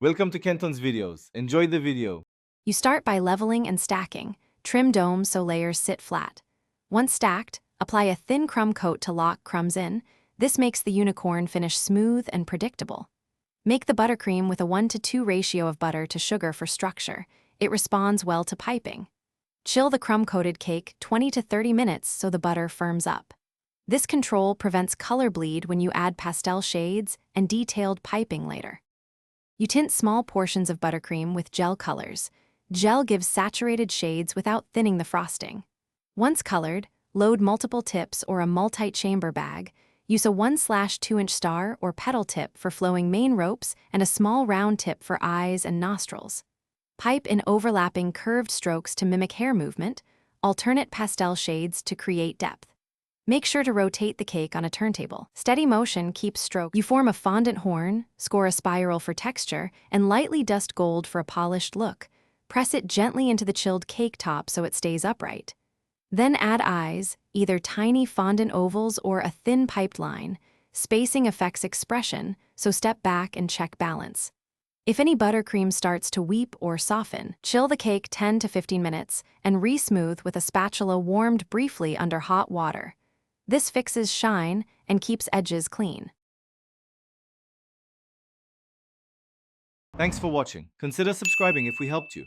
Welcome to Kenton's videos. Enjoy the video. You start by leveling and stacking. Trim domes so layers sit flat. Once stacked, apply a thin crumb coat to lock crumbs in. This makes the unicorn finish smooth and predictable. Make the buttercream with a 1:2 ratio of butter to sugar for structure. It responds well to piping. Chill the crumb-coated cake 20 to 30 minutes so the butter firms up. This control prevents color bleed when you add pastel shades and detailed piping later. You tint small portions of buttercream with gel colors. Gel gives saturated shades without thinning the frosting. Once colored, load multiple tips or a multi-chamber bag. Use a 1/2-inch star or petal tip for flowing main ropes and a small round tip for eyes and nostrils. Pipe in overlapping curved strokes to mimic hair movement, alternate pastel shades to create depth. Make sure to rotate the cake on a turntable. Steady motion keeps stroke. You form a fondant horn, score a spiral for texture, and lightly dust gold for a polished look. Press it gently into the chilled cake top so it stays upright. Then add eyes, either tiny fondant ovals or a thin piped line. Spacing affects expression, so step back and check balance. If any buttercream starts to weep or soften, chill the cake 10 to 15 minutes and re-smooth with a spatula warmed briefly under hot water. This fixes shine and keeps edges clean. Thanks for watching. Consider subscribing if we helped you.